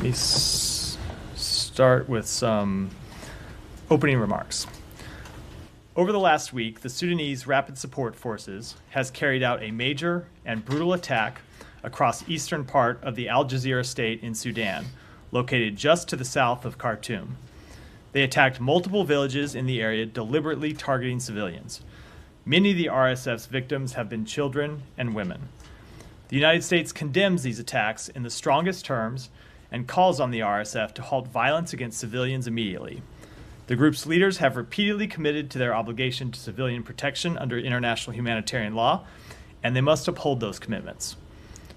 Let me start with some opening remarks. Over the last week, the Sudanese Rapid Support Forces has carried out a major and brutal attack across the eastern part of the Al Jazeera state in Sudan, located just to the south of Khartoum. They attacked multiple villages in the area, deliberately targeting civilians. Many of the RSF's victims have been children and women. The United States condemns these attacks in the strongest terms and calls on the RSF to halt violence against civilians immediately. The group's leaders have repeatedly committed to their obligation to civilian protection under international humanitarian law, and they must uphold those commitments.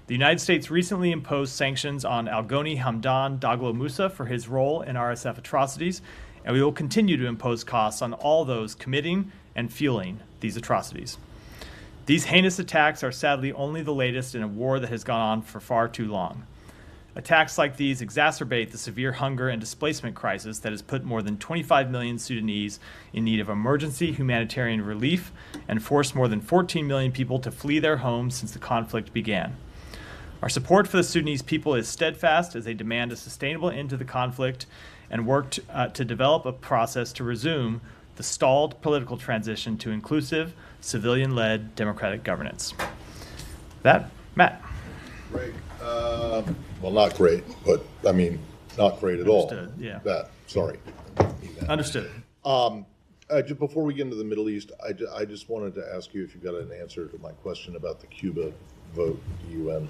The United States recently imposed sanctions on Algoni Hamdan Daglo Musa for his role in RSF atrocities, and we will continue to impose costs on all those committing and fueling these atrocities. These heinous attacks are sadly only the latest in a war that has gone on for far too long. Attacks like these exacerbate the severe hunger and displacement crisis that has put more than 25 million Sudanese in need of emergency humanitarian relief and forced more than 14 million people to flee their homes since the conflict began. Our support for the Sudanese people is steadfast as they demand a sustainable end to the conflict and work to develop a process to resume the stalled political transition to inclusive, civilian-led democratic governance. That, Matt. Great. Well, not great, but I mean, not great at all. Understood, yeah. That, sorry. Understood. Just before we get into the Middle East, I just wanted to ask you if you got an answer to my question about the Cuba vote, the UN.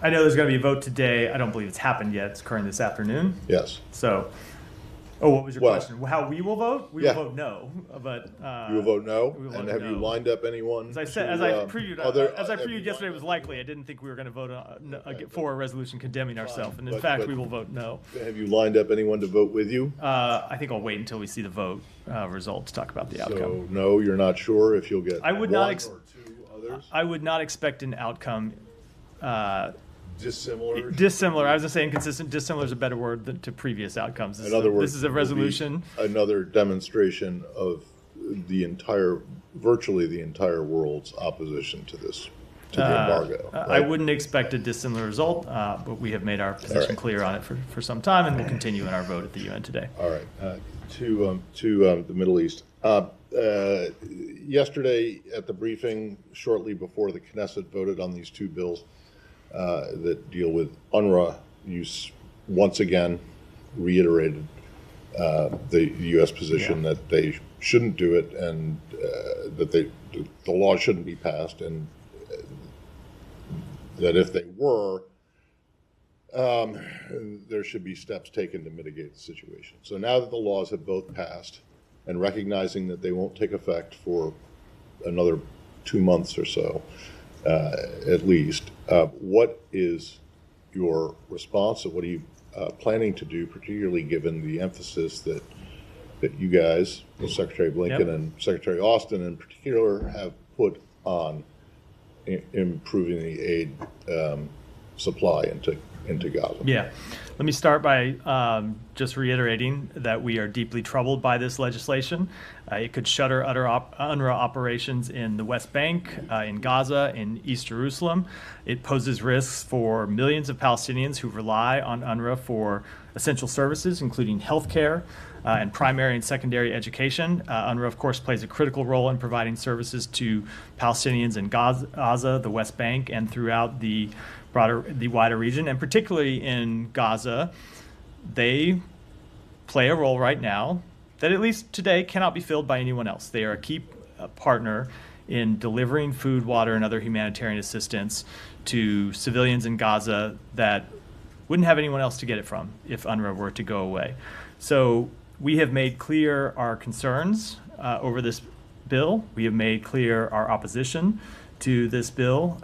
I know there's going to be a vote today. I don't believe it's happened yet. It's occurring this afternoon. Yes. So, what was your question? How we will vote? We will vote no, but you will vote no. We will and vote have no. you lined up anyone? As I said, as I previewed yesterday, it was likely. I didn't think we were going to vote for a resolution condemning ourselves, and in fact, we will vote no. Have you lined up anyone to vote with you? I think I'll wait until we see the vote result to talk about the outcome. So no, you're not sure if you'll get one or two others. I would not expect an outcome. Dissimilar. Dissimilar. I was going to say inconsistent. Dissimilar is a better word to previous outcomes. In other words, this is a resolution. Another demonstration of virtually the entire world's opposition to this, to the embargo. Right? I wouldn't expect a dissimilar result, but we have made our position clear on it for some time, and we'll continue in our vote at the UN today. All right. To the Middle East. Yesterday at the briefing, shortly before the Knesset voted on these two bills that deal with UNRWA use, once again reiterated the U.S. position that they shouldn't do it, and that the law shouldn't be passed, and that if they were, there should be steps taken to mitigate the situation. So now that the laws have both passed, and recognizing that they won't take effect for another 2 months or so, at least, what is your response, and what are you planning to do, particularly given the emphasis that you guys, Secretary Blinken and Secretary Austin in particular, have put on improving the aid supply into Gaza? Yeah. Let me start by just reiterating that we are deeply troubled by this legislation. It could shutter UNRWA operations in the West Bank, in Gaza, in East Jerusalem. It poses risks for millions of Palestinians who rely on UNRWA for essential services, including health care and primary and secondary education. UNRWA, of course, plays a critical role in providing services to Palestinians in Gaza, the West Bank, and throughout the wider region, and particularly in Gaza. They play a role right now that, at least today, cannot be filled by anyone else. They are a key partner in delivering food, water, and other humanitarian assistance to civilians in Gaza that wouldn't have anyone else to get it from if UNRWA were to go away. So we have made clear our concerns over this bill. We have made clear our opposition to this bill.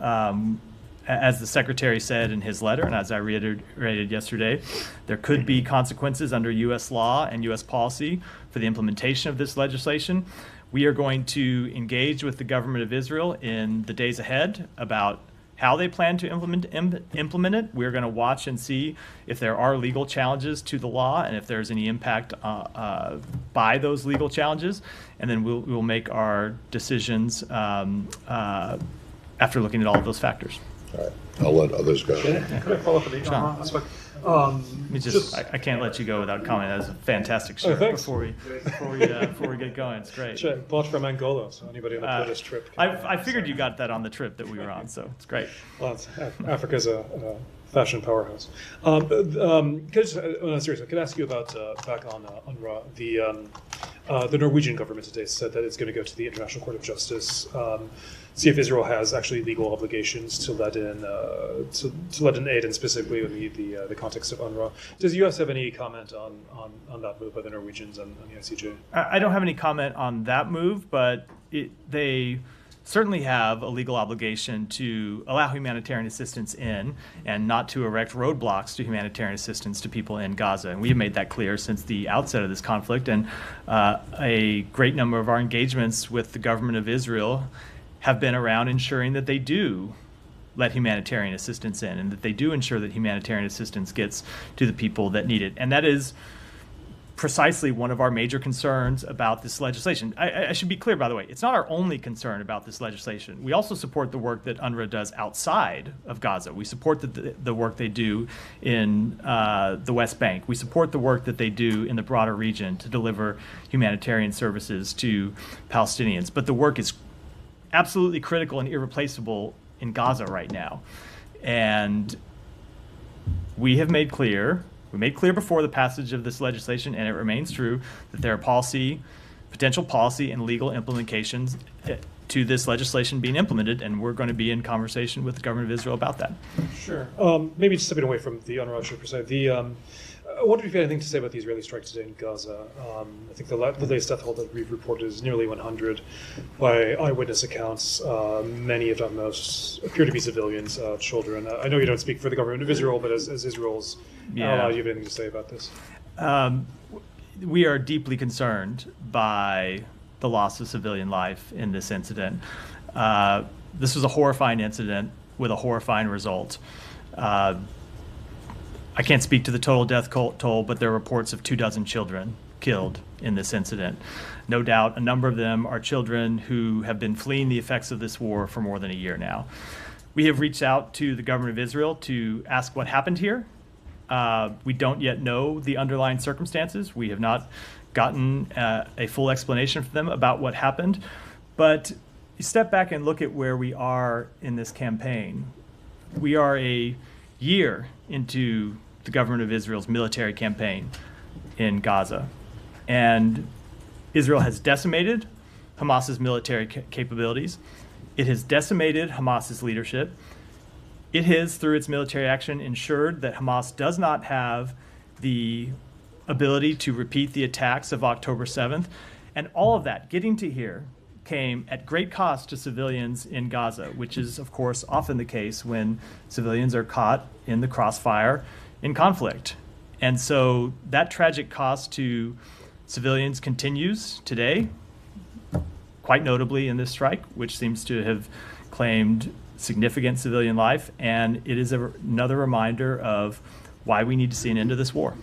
As the Secretary said in his letter, and as I reiterated yesterday, there could be consequences under U.S. law and U.S. policy for the implementation of this legislation. We are going to engage with the government of Israel in the days ahead about how they plan to implement it. We're going to watch and see if there are legal challenges to the law and if there's any impact by those legal challenges. And then we'll make our decisions after looking at all of those factors. All right, I'll let others go. Could I follow up on the Sean. aspect? Let me I can't let you go without comment. That was a fantastic shirt thanks. before we get going. It's great. Sure, bought from Angola, so anybody on the British trip. I figured you got that on the trip that we were on, so it's great. Well, Africa's a fashion powerhouse. Could I just, seriously, could I ask you about back on UNRWA? The Norwegian government today said that it's going to go to the International Court of Justice, see if Israel has actually legal obligations to let in aid, and specifically in the context of UNRWA. Does the U.S. have any comment on that move by the Norwegians and the ICJ? I don't have any comment on that move, but they certainly have a legal obligation to allow humanitarian assistance in and not to erect roadblocks to humanitarian assistance to people in Gaza. And we have made that clear since the outset of this conflict. And a great number of our engagements with the government of Israel have been around ensuring that they do let humanitarian assistance in and that they do ensure that humanitarian assistance gets to the people that need it. And that is precisely one of our major concerns about this legislation. I should be clear, by the way, it's not our only concern about this legislation. We also support the work that UNRWA does outside of Gaza. We support the work they do in the West Bank. We support the work that they do in the broader region to deliver humanitarian services to Palestinians. But the work is absolutely critical and irreplaceable in Gaza right now. And we made clear before the passage of this legislation, and it remains true, that there are potential policy and legal implications to this legislation being implemented, and we're going to be in conversation with the government of Israel about that. Sure. Maybe just stepping away from the UNRWA issue per se, I wonder if you had anything to say about the Israeli strike today in Gaza. I think the latest death toll that we've reported is nearly 100 by eyewitness accounts. Many, if not most, appear to be civilians, children. I know you don't speak for the government of Israel, but as Israel's ally, you have anything to say about this? We are deeply concerned by the loss of civilian life in this incident. This was a horrifying incident with a horrifying result. I can't speak to the total death toll, but there are reports of 24 children killed in this incident. No doubt a number of them are children who have been fleeing the effects of this war for more than a year now. We have reached out to the government of Israel to ask what happened here. We don't yet know the underlying circumstances. We have not gotten a full explanation from them about what happened. But you step back and look at where we are in this campaign. We are a year into the government of Israel's military campaign in Gaza. And Israel has decimated Hamas's military capabilities. It has decimated Hamas's leadership. It has, through its military action, ensured that Hamas does not have the ability to repeat the attacks of October 7th. And all of that, getting to here, came at great cost to civilians in Gaza, which is, of course, often the case when civilians are caught in the crossfire in conflict. And so that tragic cost to civilians continues today, quite notably in this strike, which seems to have claimed significant civilian life. And it is another reminder of why we need to see an end to this war.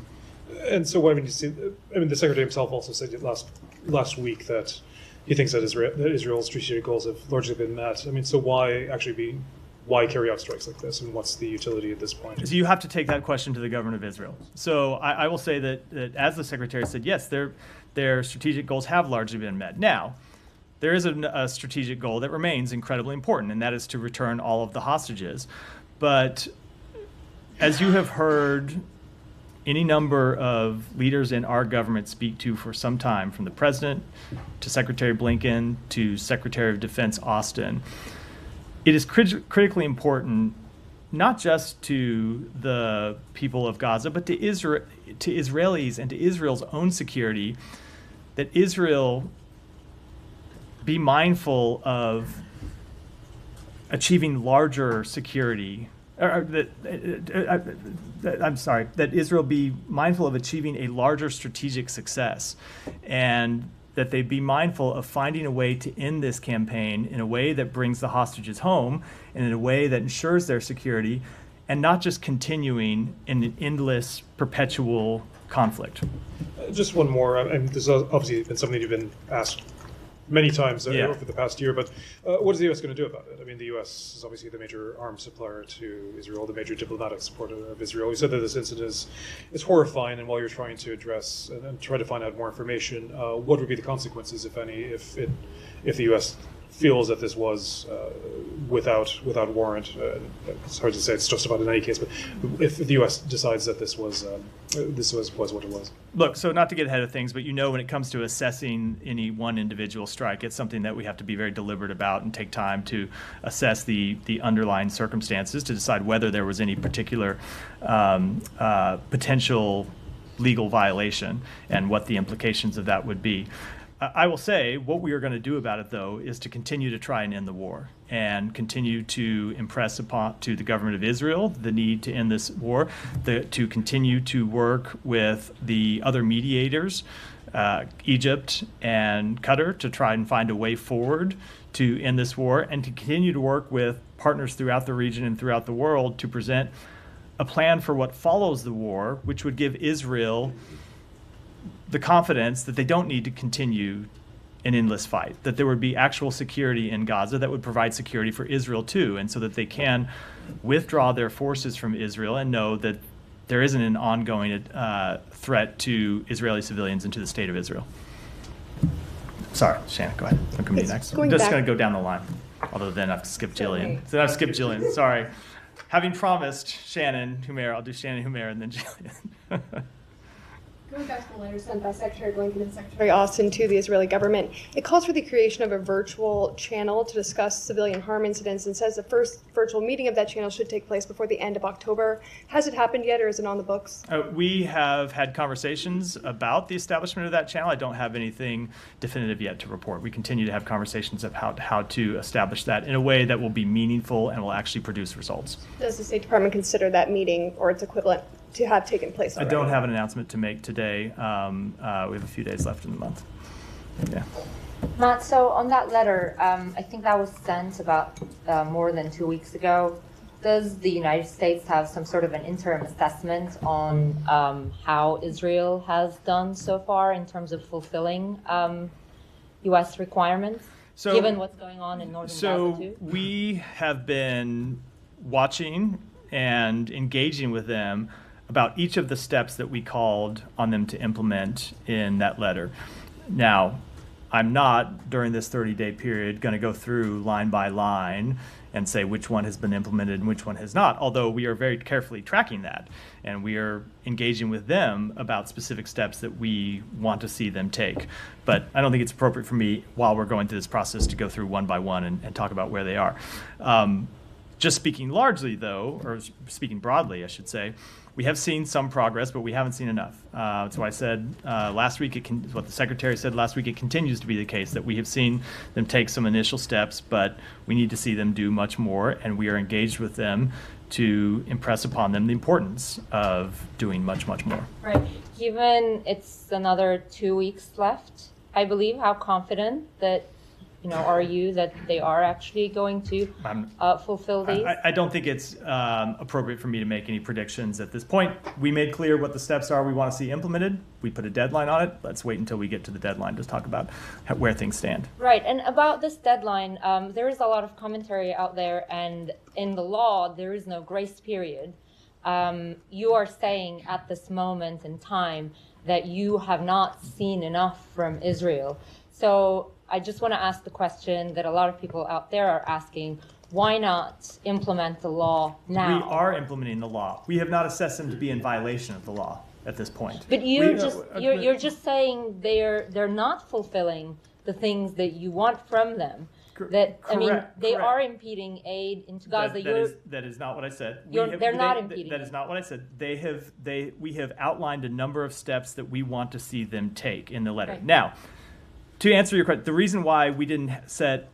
And so why we need to see, the Secretary himself also said last week that he thinks that Israel's strategic goals have largely been met. So why carry out strikes like this, and what's the utility at this point? So you have to take that question to the government of Israel. So I will say that as the Secretary said, yes, their strategic goals have largely been met. Now, there is a strategic goal that remains incredibly important, and that is to return all of the hostages. But as you have heard any number of leaders in our government speak to for some time, from the President to Secretary Blinken to Secretary of Defense Austin, it is critically important, not just to the people of Gaza, but to Israelis and to Israel's own security, that Israel be mindful of achieving larger security, that Israel be mindful of achieving a larger strategic success, and that they be mindful of finding a way to end this campaign in a way that brings the hostages home and in a way that ensures their security, and not just continuing in an endless, perpetual conflict. Just one more, and this has obviously been something you've been asked many times Yeah. over the past year. But what is the U.S. going to do about it? I mean, the U.S. is obviously the major arms supplier to Israel, the major diplomatic supporter of Israel. You said that this incident is horrifying, and while you're trying to address and try to find out more information, what would be the consequences, if any, if the U.S. feels that this was without warrant? It's hard to say it's justified in any case, but if the U.S. decides that this was what it was. Look, so not to get ahead of things, but when it comes to assessing any one individual strike, it's something that we have to be very deliberate about and take time to assess the underlying circumstances to decide whether there was any particular potential legal violation and what the implications of that would be. I will say what we are going to do about it, though, is to continue to try and end the war and continue to impress upon to the government of Israel the need to end this war, to continue to work with the other mediators, Egypt and Qatar, to try and find a way forward to end this war, and to continue to work with partners throughout the region and throughout the world to present a plan for what follows the war, which would give Israel the confidence that they don't need to continue an endless fight, that there would be actual security in Gaza that would provide security for Israel too, and so that they can withdraw their forces from Israel and know that there isn't an ongoing threat to Israeli civilians and to the state of Israel. Sorry, Shannon, go ahead. I'm coming to you next. I'm just going to go down the line, although then I've skipped Jillian. Then I've skipped Jillian, sorry. Having promised Shannon Humair, I'll do Shannon Humair and then Jillian. Going back to the letter sent by Secretary Blinken and Secretary Austin to the Israeli government, it calls for the creation of a virtual channel to discuss civilian harm incidents and says the first virtual meeting of that channel should take place before the end of October. Has it happened yet, or is it on the books? We have had conversations about the establishment of that channel. I don't have anything definitive yet to report. We continue to have conversations about how to establish that in a way that will be meaningful and will actually produce results. Does the State Department consider that meeting or its equivalent to have taken place already? I don't have an announcement to make today. We have a few days left in the month. Yeah. Matt, so on that letter, I think that was sent about more than 2 weeks ago. Does the United States have some sort of an interim assessment on how Israel has done so far in terms of fulfilling U.S. requirements, given what's going on in northern Gaza too? We have been watching and engaging with them about each of the steps that we called on them to implement in that letter. Now, I'm not, during this 30-day period, going to go through line by line and say which one has been implemented and which one has not, although we are very carefully tracking that, and we are engaging with them about specific steps that we want to see them take. But I don't think it's appropriate for me, while we're going through this process, to go through one by one and talk about where they are. Just speaking largely, though, or speaking broadly, I should say, we have seen some progress, but we haven't seen enough. That's why I said last week, what the Secretary said last week, it continues to be the case that we have seen them take some initial steps, but we need to see them do much more, and we are engaged with them to impress upon them the importance of doing much, much more. Right. Given it's another 2 weeks left, I believe, how confident that are you that they are actually going to fulfill these? I don't think it's appropriate for me to make any predictions at this point. We made clear what the steps are we want to see implemented. We put a deadline on it. Let's wait until we get to the deadline to talk about where things stand. Right. And about this deadline, there is a lot of commentary out there, and in the law, there is no grace period. You are saying at this moment in time that you have not seen enough from Israel. So I just want to ask the question that a lot of people out there are asking: why not implement the law now? We are implementing the law. We have not assessed them to be in violation of the law at this point. But you're just saying they're not fulfilling the things that you want from them. That correct, I mean, they correct. are impeding aid into Gaza. That is not what I said. They're not impeding. That is not what I said. We have outlined a number of steps that we want to see them take in the letter. Right. Now, to answer your question, the reason why we didn't set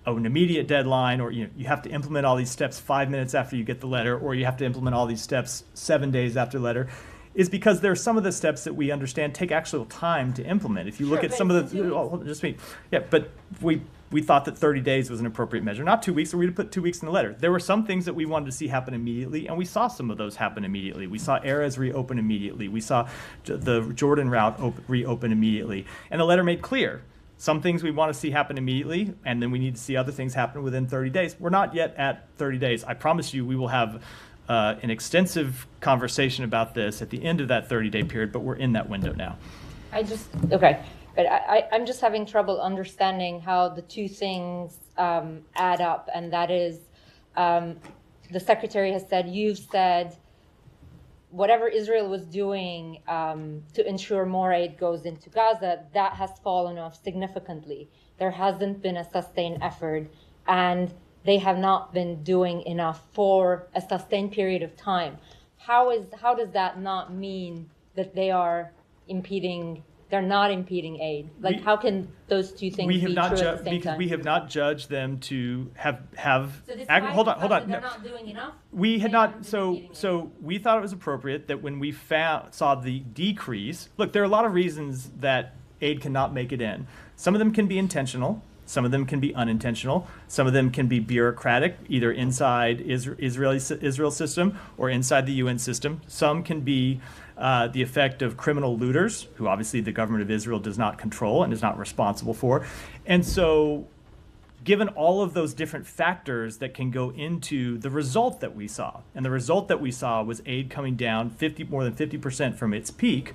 an immediate deadline, or you have to implement all these steps 5 minutes after you get the letter, or you have to implement all these steps 7 days after the letter, is because there are some of the steps that we understand take actual time to implement. If you look at some of the, but we thought that 30 days was an appropriate measure, not 2 weeks, or we'd put 2 weeks in the letter. There were some things that we wanted to see happen immediately, and we saw some of those happen immediately. We saw Erez reopen immediately. We saw the Jordan route reopen immediately. And the letter made clear some things we want to see happen immediately, and then we need to see other things happen within 30 days. We're not yet at 30 days. I promise you we will have an extensive conversation about this at the end of that 30-day period, but we're in that window now. Okay. But I'm just having trouble understanding how the two things add up, and that is the secretary has said, you've said, whatever Israel was doing to ensure more aid goes into Gaza, that has fallen off significantly. There hasn't been a sustained effort, and they have not been doing enough for a sustained period of time. How does that not mean that they are impeding? They're not impeding aid. Like, how can those two things be true at the same time? Because we have not judged them to have. So despite Hold the on. fact that they're not doing enough. We had they haven't not. been So impeding aid. so we thought it was appropriate that when we saw the decrease. Look, there are a lot of reasons that aid cannot make it in. Some of them can be intentional. Some of them can be unintentional. Some of them can be bureaucratic, either inside Israel system or inside the UN system. Some can be the effect of criminal looters, who obviously the government of Israel does not control and is not responsible for. And so, given all of those different factors that can go into the result that we saw, and the result that we saw was aid coming down more than 50% from its peak,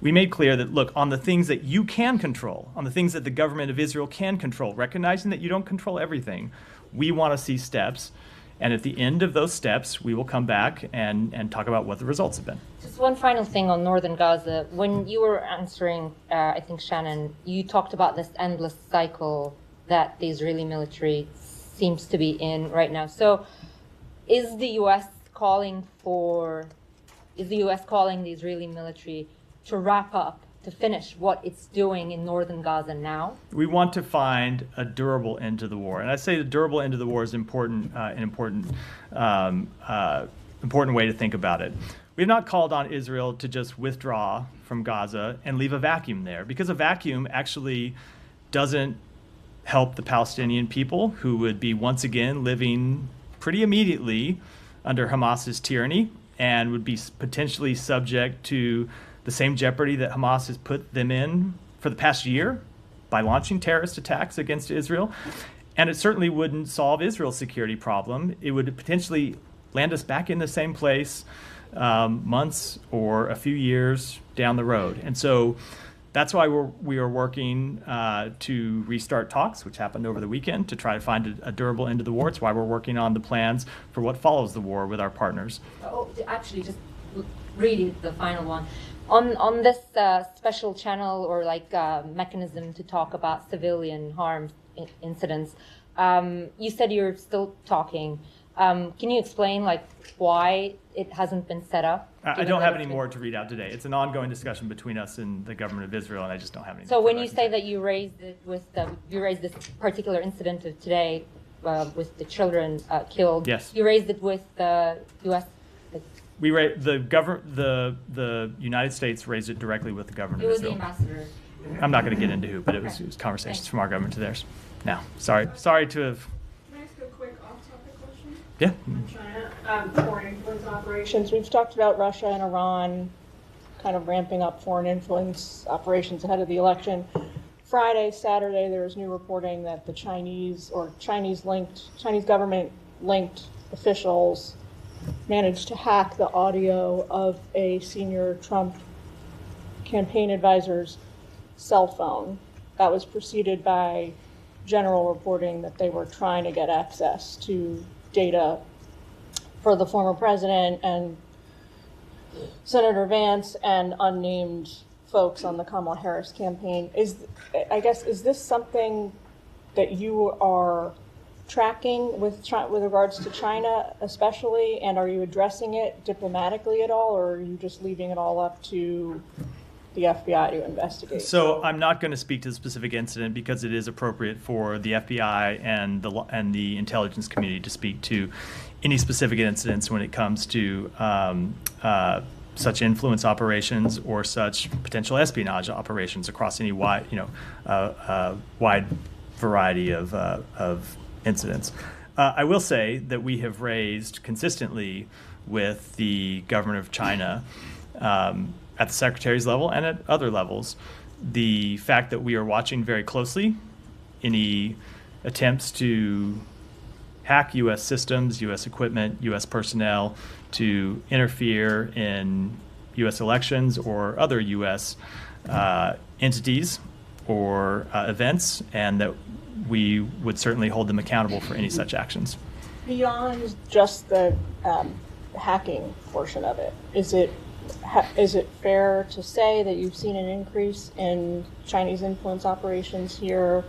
we made clear that, look, on the things that you can control, on the things that the government of Israel can control, recognizing that you don't control everything, we want to see steps. And at the end of those steps, we will come back and talk about what the results have been. Just one final thing on northern Gaza. When you were answering, I think, Shannon, you talked about this endless cycle that the Israeli military seems to be in right now. So is the U.S. calling the Israeli military to wrap up, to finish what it's doing in northern Gaza now? We want to find a durable end to the war, and I say the durable end to the war is important, an important way to think about it. We have not called on Israel to just withdraw from Gaza and leave a vacuum there, because a vacuum actually doesn't help the Palestinian people, who would be once again living pretty immediately under Hamas's tyranny and would be potentially subject to the same jeopardy that Hamas has put them in for the past year by launching terrorist attacks against Israel. And it certainly wouldn't solve Israel's security problem. It would potentially land us back in the same place months or a few years down the road. And so that's why we are working to restart talks, which happened over the weekend, to try to find a durable end to the war. It's why we're working on the plans for what follows the war with our partners. Oh, actually, just reading the final one. On this special channel or mechanism to talk about civilian harm incidents, you said you're still talking. Can you explain why it hasn't been set up? I don't have any more to read out today. It's an ongoing discussion between us and the government of Israel, and I just don't have any. So when you say that you raised it you raised this particular incident of today with the children killed. Yes. You raised it with the U.S. The United States raised it directly with the government It of was the Israel. ambassador. I'm not going to get into who, but it was conversations from our government to theirs. Now, sorry to have. Can I ask a quick off-topic question? Yeah. China, foreign influence operations. We've talked about Russia and Iran kind of ramping up foreign influence operations ahead of the election. Friday, Saturday, there was new reporting that the Chinese government-linked officials managed to hack the audio of a senior Trump campaign advisor's cell phone. That was preceded by general reporting that they were trying to get access to data for the former president and Senator Vance and unnamed folks on the Kamala Harris campaign. Is this something that you are tracking with regards to China especially, and are you addressing it diplomatically at all, or are you just leaving it all up to the FBI to investigate? So I'm not going to speak to the specific incident because it is appropriate for the FBI and the intelligence community to speak to any specific incidents when it comes to such influence operations or such potential espionage operations across any wide variety of incidents. I will say that we have raised consistently with the government of China at the secretary's level and at other levels the fact that we are watching very closely any attempts to hack U.S. systems, U.S. equipment, U.S. personnel, to interfere in U.S. elections or other U.S. Entities or events, and that we would certainly hold them accountable for any such actions. Beyond just the hacking portion of it, is it fair to say that you've seen an increase in Chinese influence operations here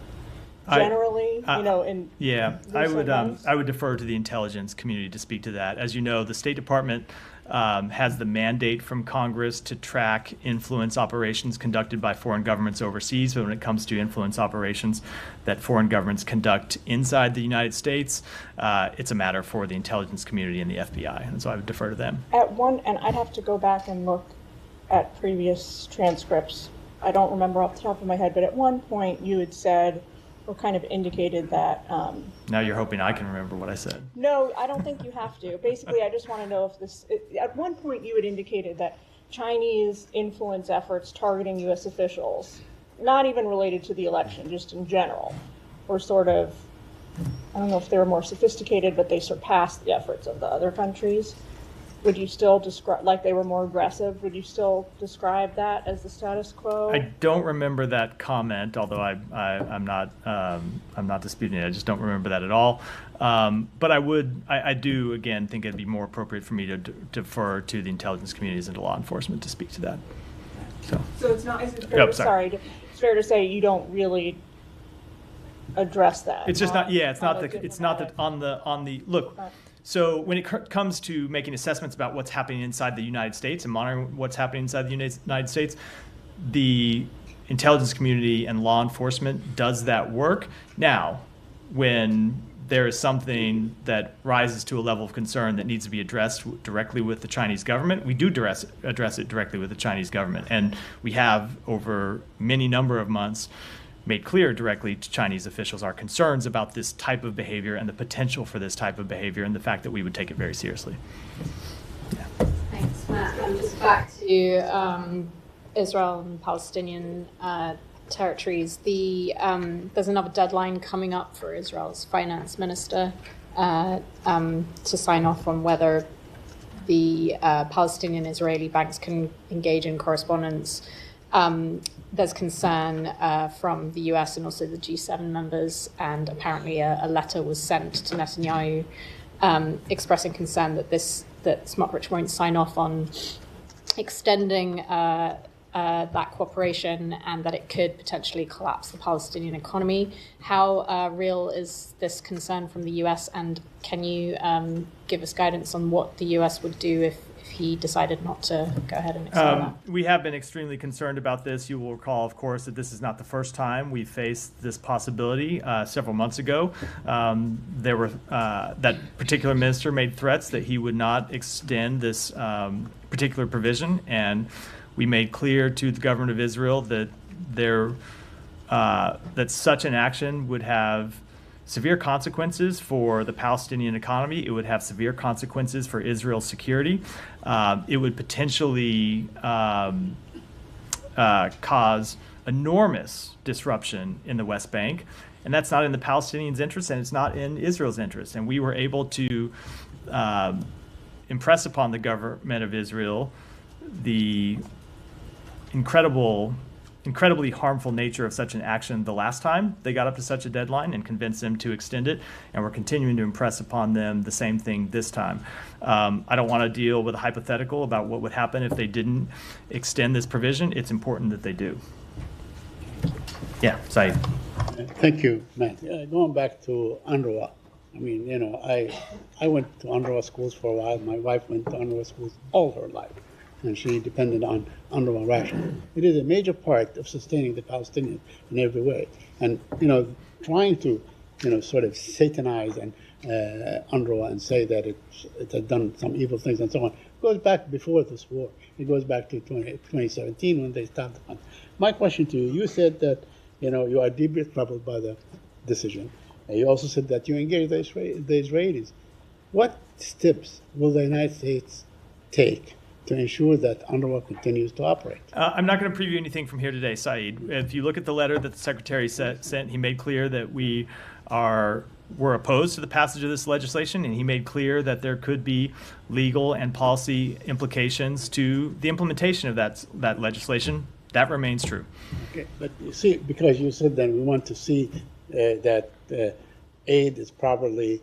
generally? I would defer to the intelligence community to speak to that. As you know, the State Department has the mandate from Congress to track influence operations conducted by foreign governments overseas. But when it comes to influence operations that foreign governments conduct inside the United States, it's a matter for the intelligence community and the FBI. And so I would defer to them. And I'd have to go back and look at previous transcripts. I don't remember off the top of my head, but at one point you had said, or kind of indicated that... now you're hoping I can remember what I said. No, I don't think you have to. Basically, I just want to know if this... At one point you had indicated that Chinese influence efforts targeting U.S. officials, not even related to the election, just in general, were sort of... I don't know if they were more sophisticated, but they surpassed the efforts of the other countries. Would you still describe, like they were more aggressive, would you still describe that as the status quo? I don't remember that comment, although I'm not disputing it. I just don't remember that at all. But I do, again, think it'd be more appropriate for me to defer to the intelligence communities and to law enforcement to speak to that. So it's not, is it fair, it's fair to say you don't really address that? It's just not, yeah, it's not that on the, look, so when it comes to making assessments about what's happening inside the United States and monitoring what's happening inside the United States, the intelligence community and law enforcement does that work. Now, when there is something that rises to a level of concern that needs to be addressed directly with the Chinese government, we do address it directly with the Chinese government. And we have, over many number of months, made clear directly to Chinese officials our concerns about this type of behavior and the potential for this type of behavior and the fact that we would take it very seriously. Yeah. Thanks, Matt. Just back to Israel and Palestinian territories. There's another deadline coming up for Israel's finance minister to sign off on whether the Palestinian Israeli banks can engage in correspondence. There's concern from the US and also the G7 members, and apparently a letter was sent to Netanyahu expressing concern that Smotrich won't sign off on extending that cooperation and that it could potentially collapse the Palestinian economy. How real is this concern from the US, and can you give us guidance on what the US would do if he decided not to go ahead and extend that? We have been extremely concerned about this. You will recall, of course, that this is not the first time we faced this possibility. Several months ago, there were that particular minister made threats that he would not extend this particular provision, and we made clear to the government of Israel that that such an action would have severe consequences for the Palestinian economy. It would have severe consequences for Israel's security. It would potentially cause enormous disruption in the West Bank. And that's not in the Palestinians' interest, and it's not in Israel's interest. And we were able to impress upon the government of Israel the incredibly harmful nature of such an action the last time they got up to such a deadline, and convince them to extend it. And we're continuing to impress upon them the same thing this time. I don't want to deal with a hypothetical about what would happen if they didn't extend this provision. It's important that they do. Yeah, Saeed. Thank you, Matt. Going back to UNRWA, I mean, I went to UNRWA schools for a while. My wife went to UNRWA schools all her life, and she depended on UNRWA ration. It is a major part of sustaining the Palestinians in every way. And, trying to, sort of satanize and UNRWA and say that it has done some evil things and so on, goes back before this war. It goes back to 2017 when they stopped the fund. My question to you, you said that, you are deeply troubled by the decision. And you also said that you engage the Israelis. What steps will the United States take to ensure that UNRWA continues to operate? I'm not going to preview anything from here today, Saeed. If you look at the letter that the Secretary sent, he made clear that we're opposed to the passage of this legislation, and he made clear that there could be legal and policy implications to the implementation of that legislation. That remains true. Okay, but you see, because you said that we want to see that aid is properly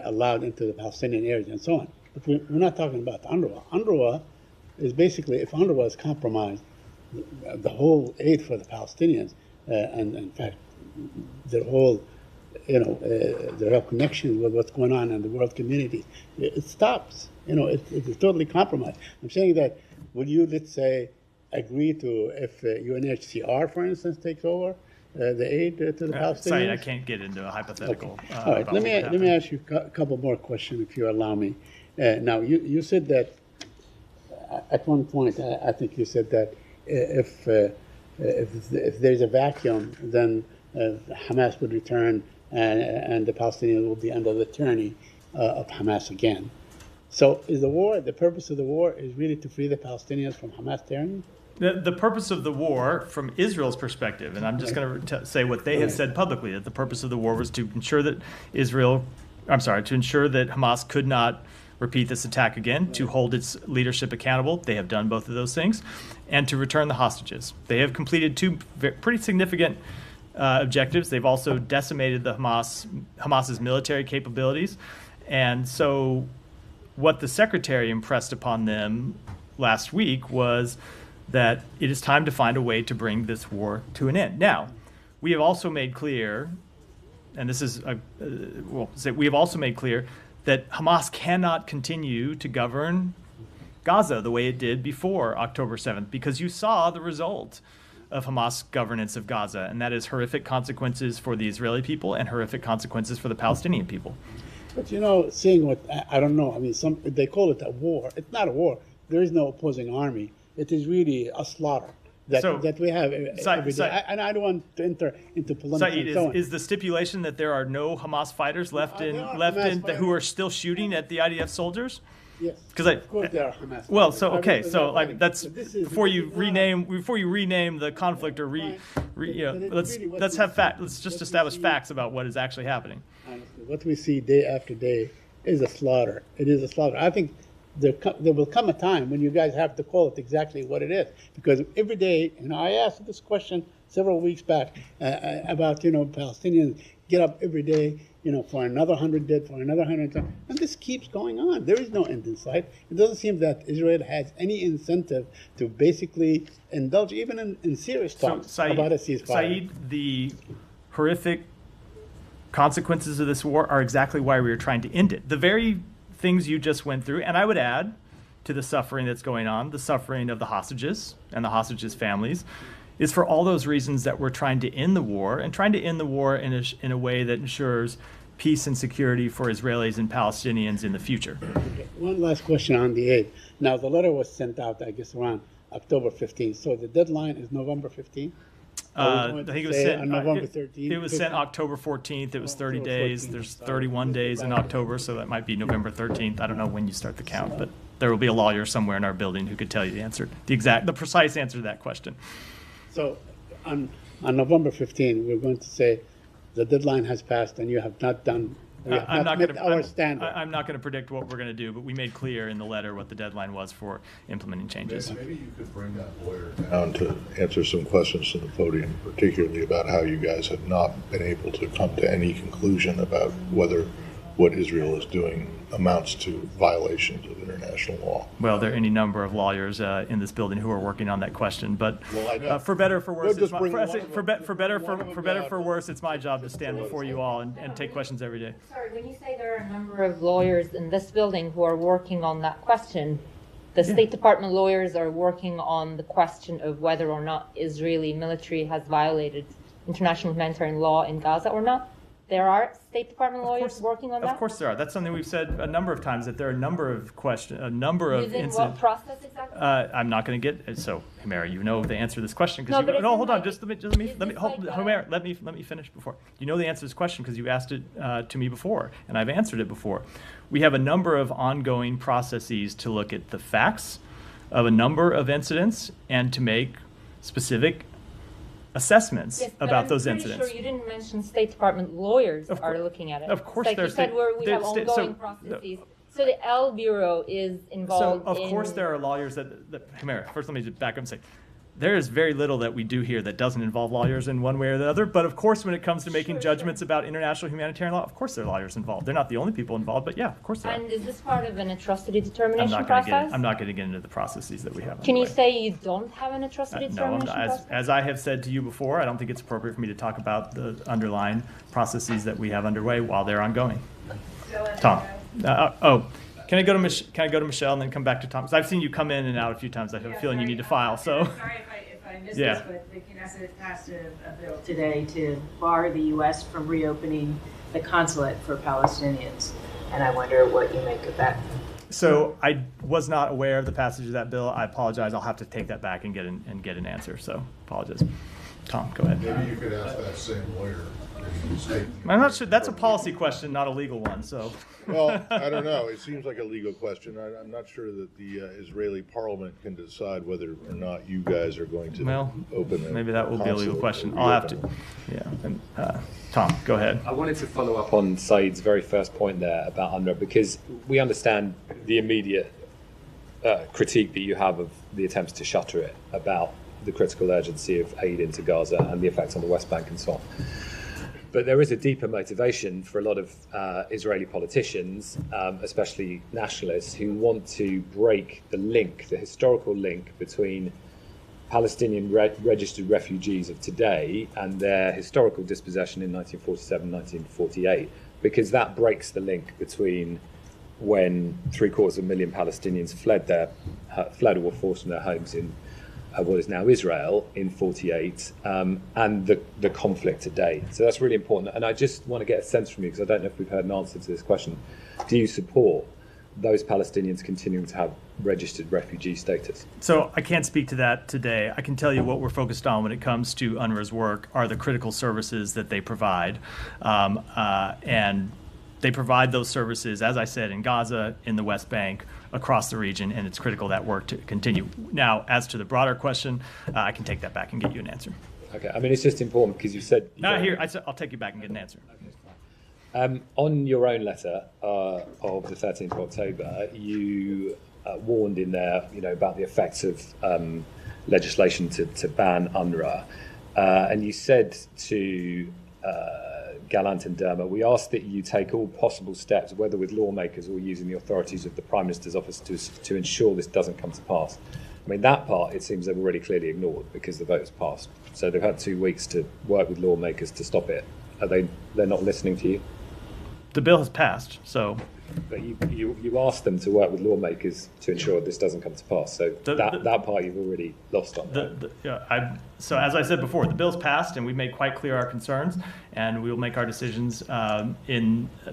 allowed into the Palestinian areas and so on. But we're not talking about UNRWA. UNRWA is basically, if UNRWA is compromised, the whole aid for the Palestinians, and in fact, their whole, their whole connection with what's going on in the world community, it stops. It's totally compromised. I'm saying that, would you, let's say, agree to if UNHCR, for instance, takes over the aid to the Palestinians? Saeed, I can't get into a hypothetical. Okay. All right, let me ask you a couple more questions, if you allow me. Now, you said that at one point, I think you said that if there's a vacuum, then Hamas would return and the Palestinians will be under the tyranny of Hamas again. So is the purpose of the war is really to free the Palestinians from Hamas tyranny? The purpose of the war, from Israel's perspective, and I'm just going to say what they have said publicly, that the purpose of the war was to ensure that to ensure that Hamas could not repeat this attack again, to hold its leadership accountable. They have done both of those things, and to return the hostages. They have completed two pretty significant objectives. They've also decimated the Hamas's military capabilities, and so what the Secretary impressed upon them last week was that it is time to find a way to bring this war to an end. Now, we have also made clear, and this is, we have also made clear that Hamas cannot continue to govern Gaza the way it did before October 7th, because you saw the result of Hamas governance of Gaza, and that is horrific consequences for the Israeli people and horrific consequences for the Palestinian people. But seeing what, I don't know, I mean, they call it a war. It's not a war. There is no opposing army. It is really a slaughter that we have every day. And I don't want to enter into polemics. Saeed, is the stipulation that there are no Hamas fighters who are still shooting at the IDF soldiers? Yes. Of course there are Hamas. Well, fighters. that's before you rename the conflict or let's have fact. Let's just establish facts about what is actually happening. Honestly, what we see day after day is a slaughter. It is a slaughter. I think there will come a time when you guys have to call it exactly what it is, because every day, I asked this question several weeks back about Palestinians get up every day, for another 100 dead, for another 100, and this keeps going on. There is no end in sight. It doesn't seem that Israel has any incentive to basically indulge even in serious talks about a ceasefire. Saeed, the horrific consequences of this war are exactly why we are trying to end it. The very things you just went through, and I would add to the suffering that's going on, the suffering of the hostages and the hostages' families, is for all those reasons that we're trying to end the war, and trying to end the war in a way that ensures peace and security for Israelis and Palestinians in the future. Okay. One last question on the aid. Now, the letter was sent out, I guess, around October 15th, so the deadline is November 15th? I think it was sent on November 13th. It was sent October 14th. It was 30 days. There's 31 days in October, so that might be November 13th. I don't know when you start the count, but there will be a lawyer somewhere in our building who could tell you the precise answer to that question. So on November 15th, we're going to say the deadline has passed and you have not done. I'm not going to predict what we're going to do, but we made clear in the letter what the deadline was for implementing changes. Maybe you could bring that lawyer down to answer some questions from the podium, particularly about how you guys have not been able to come to any conclusion about whether what Israel is doing amounts to violations of international law. Well, there are any number of lawyers in this building who are working on that question, but for better or for worse, it's my job to stand before you all and take questions every day. Sorry, when you say there are a number of lawyers in this building who are working on that question, the State Department lawyers are working on the question of whether or not Israeli military has violated international humanitarian law in Gaza or not. There are State Department lawyers working on that? Of course there are. That's something we've said a number of times, that there are a number of incidents. What process exactly? I'm not going to get so, Humera, you know the answer to this question because hold on, Humera, let me finish before. You know the answer to this question because you asked it to me before, and I've answered it before. We have a number of ongoing processes to look at the facts of a number of incidents and to make specific assessments Yes, but about I'm those pretty incidents. Sure you didn't mention State Department lawyers Of are cour- looking at it. of course like there's you said, state- we have there's state- ongoing so- processes. So the L Bureau is So involved of in... course there are lawyers that Humera, first let me just back up and say, there is very little that we do here that doesn't involve lawyers in one way or the other. But of course, when it comes to making judgments about international humanitarian law, of course there are lawyers involved. They're not the only people involved, but yeah, of course there are. And is this part of an atrocity I'm determination not going to process? I'm not going to get into the processes that we have. Can you underway. say you don't have an atrocity No, determination process? as I have said to you before, I don't think it's appropriate for me to talk about the underlying processes that we have underway while they're ongoing. Tom. Can I go to Michelle and then come back to Tom? Because I've seen you come in and out a few times. I have a feeling you need to file. So. Sorry if I missed Yeah. this, but the Knesset passed a bill today to bar the U.S. from reopening the consulate for Palestinians, and I wonder what you make of that. So I was not aware of the passage of that bill. I apologize. I'll have to take that back and get an answer. So apologize. Tom, go ahead. Maybe you could ask that same lawyer. I'm not sure. That's a policy question, not a legal one. So. Well, I don't know. It seems like a legal question. I'm not sure that the Israeli parliament can decide whether or not you guys are going to Well, open it. maybe that will be a legal question. I'll have to. Yeah. And, Tom, go ahead. I wanted to follow up on Said's very first point there about UNRWA, because we understand the immediate critique that you have of the attempts to shutter it, about the critical urgency of aid into Gaza and the effect on the West Bank and so on. But there is a deeper motivation for a lot of Israeli politicians, especially nationalists, who want to break the link, the historical link between Palestinian registered refugees of today and their historical dispossession in 1947, 1948, because that breaks the link between when 750,000 Palestinians fled or were forced from their homes in what is now Israel in 48, and the conflict today. So that's really important. And I just want to get a sense from you, because I don't know if we've heard an answer to this question. Do you support those Palestinians continuing to have registered refugee status? So I can't speak to that today. I can tell you what we're focused on when it comes to UNRWA's work are the critical services that they provide. And they provide those services, as I said, in Gaza, in the West Bank, across the region, and it's critical that work to continue. Now, as to the broader question, I can take that back and get you an answer. Okay, I mean, it's just important because you said... I'll take you back and get an answer. On your own letter of the 13th of October, you warned in there, about the effects of legislation to ban UNRWA, and you said to Gallant and Derma, we ask that you take all possible steps, whether with lawmakers or using the authorities of the Prime Minister's office, to ensure this doesn't come to pass. I mean, that part, it seems they've already clearly ignored because the vote has passed. So they've had 2 weeks to work with lawmakers to stop it. They're not listening to you? The bill has passed, so... But you asked them to work with lawmakers to ensure this doesn't come to pass. So that part you've already lost on. So as I said before, the bill's passed, and we've made quite clear our concerns, and we will make our decisions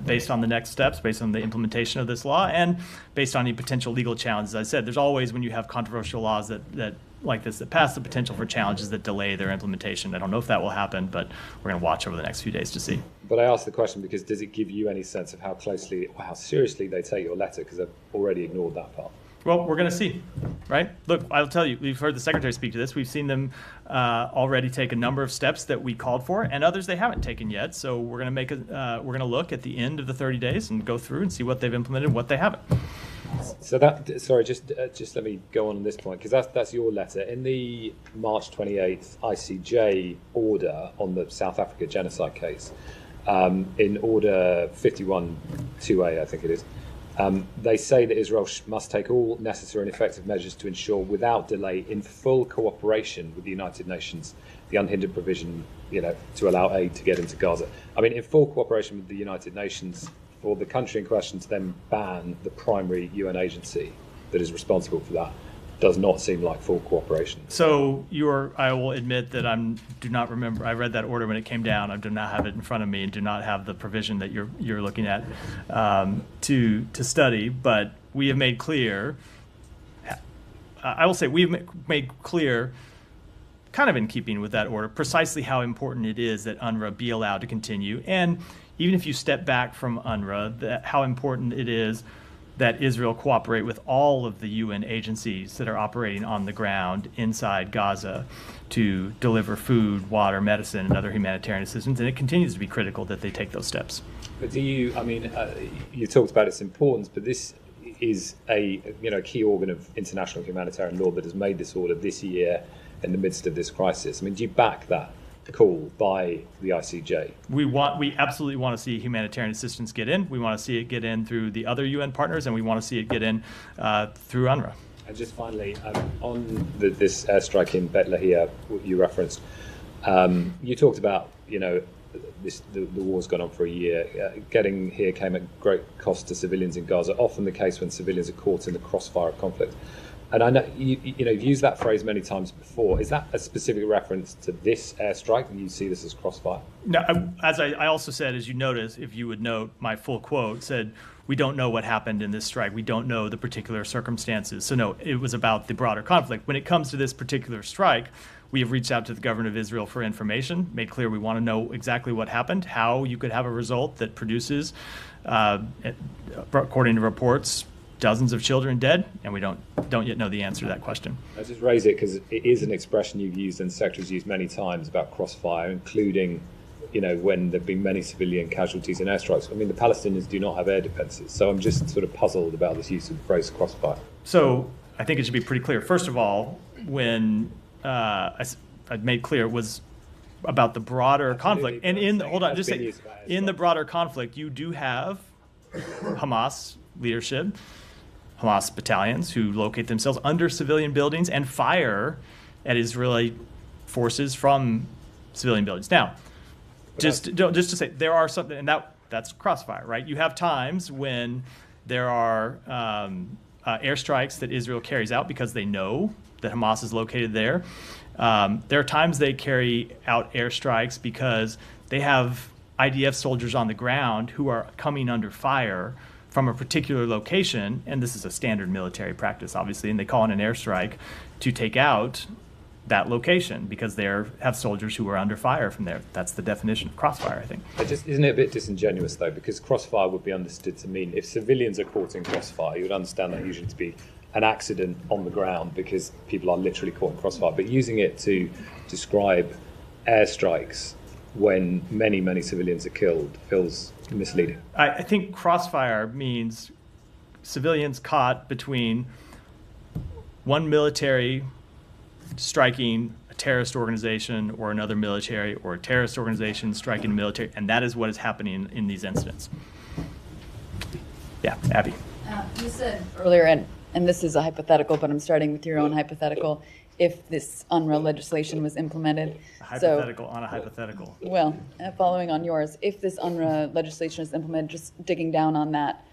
based on the next steps, based on the implementation of this law, and based on any potential legal challenges. As I said, there's always, when you have controversial laws that like this that pass, the potential for challenges that delay their implementation. I don't know if that will happen, but we're going to watch over the next few days to see. But I asked the question because does it give you any sense of how closely or how seriously they take your letter, because they've already ignored that part? Well, we're going to see, right? Look, I'll tell you, we've heard the Secretary speak to this. We've seen them already take a number of steps that we called for, and others they haven't taken yet. So we're going to look at the end of the 30 days and go through and see what they've implemented and what they haven't. So just let me go on this point, because that's your letter. In the March 28th ICJ order on the South Africa genocide case, in order 51-2A, I think it is, they say that Israel must take all necessary and effective measures to ensure, without delay, in full cooperation with the United Nations, the unhindered provision, to allow aid to get into Gaza. I mean, in full cooperation with the United Nations, for the country in question to then ban the primary UN agency that is responsible for that does not seem like full cooperation. So I will admit that do not remember. I read that order when it came down. I do not have it in front of me and do not have the provision that you're looking at to study. But we have made clear. I will say we've made clear, kind of in keeping with that order, precisely how important it is that UNRWA be allowed to continue. And even if you step back from UNRWA, how important it is that Israel cooperate with all of the UN agencies that are operating on the ground inside Gaza to deliver food, water, medicine, and other humanitarian assistance. And it continues to be critical that they take those steps. But you talked about its importance, but this is a key organ of international humanitarian law that has made this order this year in the midst of this crisis. I mean, do you back that call by the ICJ? We absolutely want to see humanitarian assistance get in. We want to see it get in through the other UN partners, and we want to see it get in through UNRWA. And just finally, on this airstrike in Bet Lahia you referenced, you talked about, the war's gone on for a year. Getting here came at great cost to civilians in Gaza, often the case when civilians are caught in the crossfire of conflict. And I know you've used that phrase many times before. Is that a specific reference to this airstrike, and you see this as crossfire? No, as I also said, as you notice, if you would note, my full quote said, we don't know what happened in this strike. We don't know the particular circumstances. So no, it was about the broader conflict. When it comes to this particular strike, we have reached out to the government of Israel for information, made clear we want to know exactly what happened, how you could have a result that produces, according to reports, dozens of children dead, and we don't yet know the answer to that question. I just raise it because it is an expression you've used and the Secretary's used many times about crossfire, including, when there have been many civilian casualties in airstrikes. I mean, the Palestinians do not have air defenses, so I'm just sort of puzzled about this use of the phrase crossfire. So I think it should be pretty clear. First of all, when I made clear it was about the broader conflict, and in the broader conflict, you do have Hamas leadership, Hamas battalions who locate themselves under civilian buildings and fire at Israeli forces from civilian buildings. Now, just to say, there are something, and that's crossfire, right? You have times when there are airstrikes that Israel carries out because they know that Hamas is located there. There are times they carry out airstrikes because they have IDF soldiers on the ground who are coming under fire from a particular location, and this is a standard military practice, obviously, and they call in an airstrike to take out that location because they have soldiers who are under fire from there. That's the definition of crossfire, I think. Isn't it a bit disingenuous, though, because crossfire would be understood to mean if civilians are caught in crossfire, you would understand that usually to be an accident on the ground because people are literally caught in crossfire, but using it to describe airstrikes when many, many civilians are killed feels misleading. I think crossfire means civilians caught between one military striking a terrorist organization or another military, or a terrorist organization striking a military, and that is what is happening in these incidents. Yeah, Abby. You said earlier, and this is a hypothetical, but I'm starting with your own hypothetical, if this UNRWA legislation was implemented. A hypothetical on a hypothetical. Well, following on yours, if this UNRWA legislation is implemented, just digging down on that,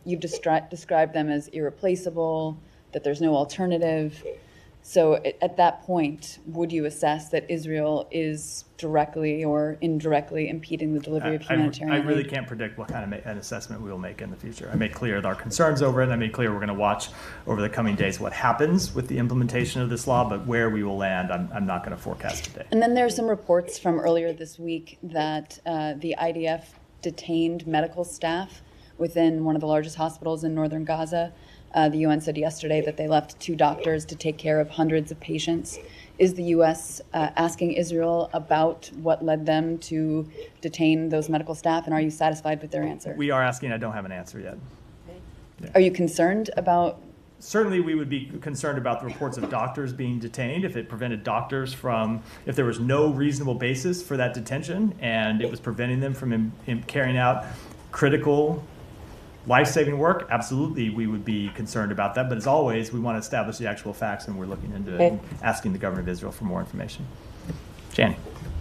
you've described them as irreplaceable, that there's no alternative. So at that point, would you assess that Israel is directly or indirectly impeding the delivery of humanitarian aid? I really can't predict what kind of an assessment we will make in the future. I made clear our concerns over it, and I made clear we're going to watch over the coming days what happens with the implementation of this law, but where we will land, I'm not going to forecast today. And then there are some reports from earlier this week that the IDF detained medical staff within one of the largest hospitals in northern Gaza. The UN said yesterday that they left 2 doctors to take care of hundreds of patients. Is the U.S. Asking Israel about what led them to detain those medical staff, and are you satisfied with their answer? We are asking. I don't have an answer yet. Yeah. Are you concerned about? Certainly, we would be concerned about the reports of doctors being detained if it prevented doctors from, if there was no reasonable basis for that detention and it was preventing them from carrying out critical life-saving work. Absolutely, we would be concerned about that. But as always, we want to establish the actual facts, and we're looking into it and asking the government of Israel for more information. Janie.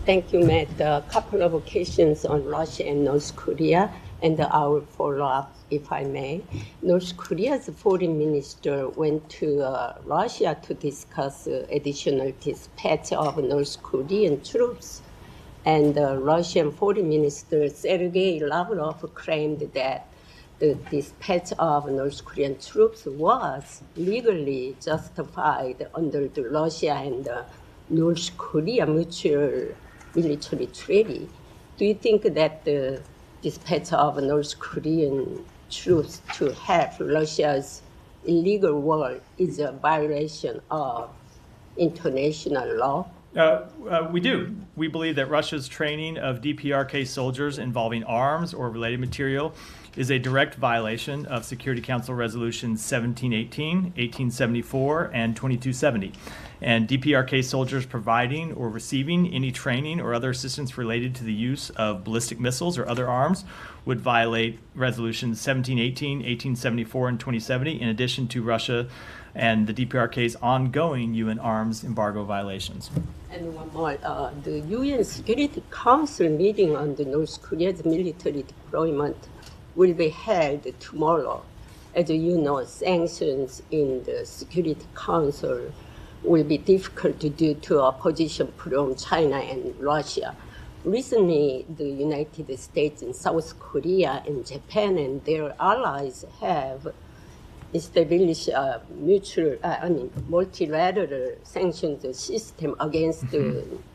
Thank you, Matt. A couple of occasions on Russia and North Korea, and I will follow up if I may. North Korea's foreign minister went to Russia to discuss additional dispatch of North Korean troops. And Russian foreign minister Sergei Lavrov claimed that the dispatch of North Korean troops was legally justified under the Russia and North Korea mutual military treaty. Do you think that the dispatch of North Korean choose to help Russia's illegal war is a violation of international law? We do. We believe that Russia's training of DPRK soldiers involving arms or related material is a direct violation of Security Council Resolutions 1718, 1874, and 2270. And DPRK soldiers providing or receiving any training or other assistance related to the use of ballistic missiles or other arms would violate Resolutions 1718, 1874, and 2070, in addition to Russia and the DPRK's ongoing UN arms embargo violations. And one more, the UN Security Council meeting on the North Korea's military deployment will be held tomorrow. As you know, sanctions in the Security Council will be difficult due to opposition from China and Russia. Recently, the United States and South Korea and Japan and their allies have established a multilateral sanctions system against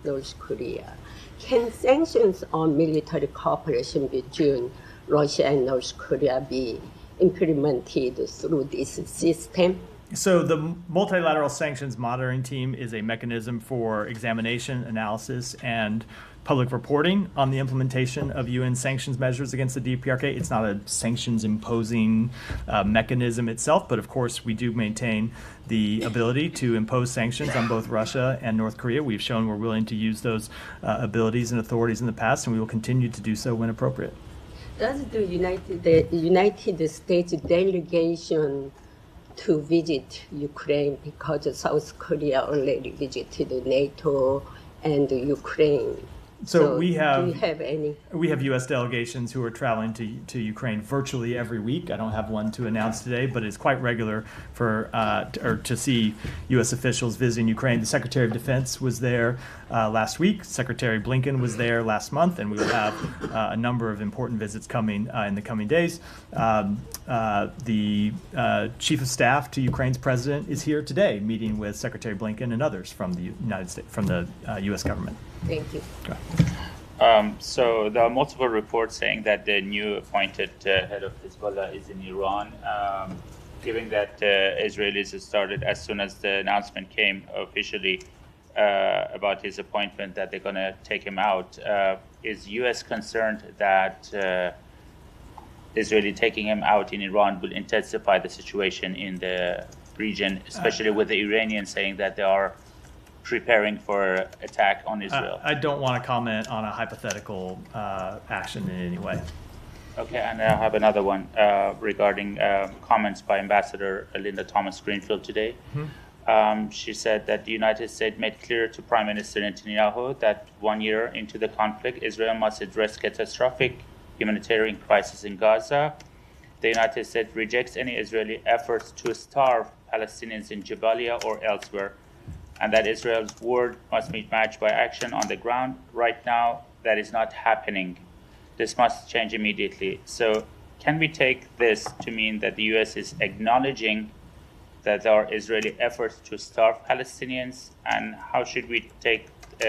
North Korea. Can sanctions on military cooperation between Russia and North Korea be implemented through this system? So the multilateral sanctions monitoring team is a mechanism for examination, analysis, and public reporting on the implementation of UN sanctions measures against the DPRK. It's not a sanctions imposing mechanism itself, but of course we do maintain the ability to impose sanctions on both Russia and North Korea. We've shown we're willing to use those abilities and authorities in the past, and we will continue to do so when appropriate. Does the United States delegation to visit Ukraine, because South Korea already visited NATO and Ukraine? So we have, do you have any? We have U.S. delegations who are traveling to Ukraine virtually every week. I don't have one to announce today, but it's quite regular for to see U.S. officials visiting Ukraine. The Secretary of Defense was there last week. Secretary Blinken was there last month, and we will have a number of important visits coming in the coming days. The Chief of Staff to Ukraine's president is here today, meeting with Secretary Blinken and others from the United States, from the U.S. government. Thank you. So there are multiple reports saying that the new appointed head of Hezbollah is in Iran. Given that Israelis started as soon as the announcement came officially about his appointment that they're going to take him out, is U.S. concerned that Israeli taking him out in Iran will intensify the situation in the region, especially with the Iranians saying that they are preparing for attack on Israel? I don't want to comment on a hypothetical action in any way. Okay, and I have another one regarding comments by Ambassador Linda Thomas-Greenfield today. She said that the United States made clear to Prime Minister Netanyahu that 1 year into the conflict, Israel must address catastrophic humanitarian crisis in Gaza. The United States rejects any Israeli efforts to starve Palestinians in Jabalia or elsewhere, and that Israel's word must be matched by action on the ground. Right now, that is not happening. This must change immediately. So can we take this to mean that the U.S. is acknowledging that there are Israeli efforts to starve Palestinians? And how should we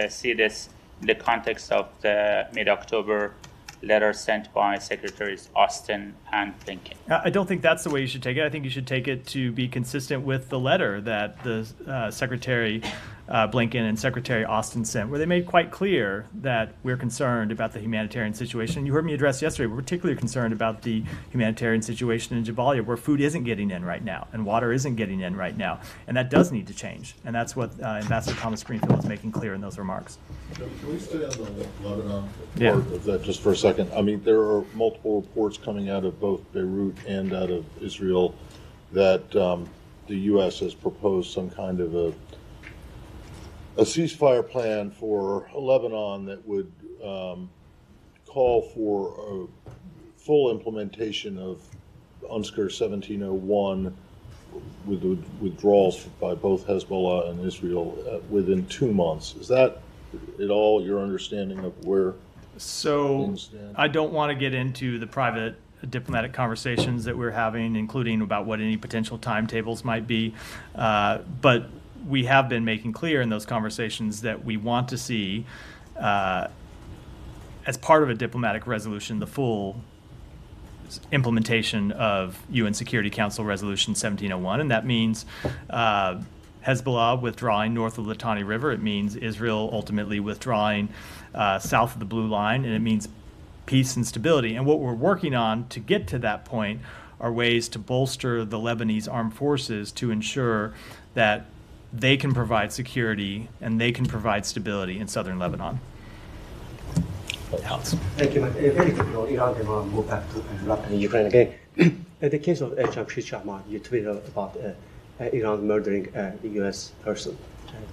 see this in the context of the mid-October letter sent by Secretaries Austin and Blinken? I don't think that's the way you should take it. I think you should take it to be consistent with the letter that the Secretary Blinken and Secretary Austin sent, where they made quite clear that we're concerned about the humanitarian situation. You heard me address yesterday, we're particularly concerned about the humanitarian situation in Jabalia, where food isn't getting in right now and water isn't getting in right now. And that does need to change. And that's what Ambassador Thomas Greenfield is making clear in those remarks. Can we stay on the Lebanon Yeah. part of that just for a second? I mean, there are multiple reports coming out of both Beirut and out of Israel that the U.S. has proposed some kind of a ceasefire plan for Lebanon that would call for a full implementation of UNSCR 1701 with the withdrawals by both Hezbollah and Israel within 2 months. Is that at all your understanding of where things stand? I don't want to get into the private diplomatic conversations that we're having, including about what any potential timetables might be, but we have been making clear in those conversations that we want to see, as part of a diplomatic resolution, the full implementation of UN Security Council Resolution 1701, and that means Hezbollah withdrawing north of the Litani River. It means Israel ultimately withdrawing south of the Blue Line, and it means peace and stability. And what we're working on to get to that point are ways to bolster the Lebanese armed forces to ensure that they can provide security and they can provide stability in southern Lebanon. Alex. Thank you. Very quickly, Iran and Iran move back to Iraq and Ukraine again. In the case of Jamshid Shahmad, you tweeted about Iran murdering the U.S. person,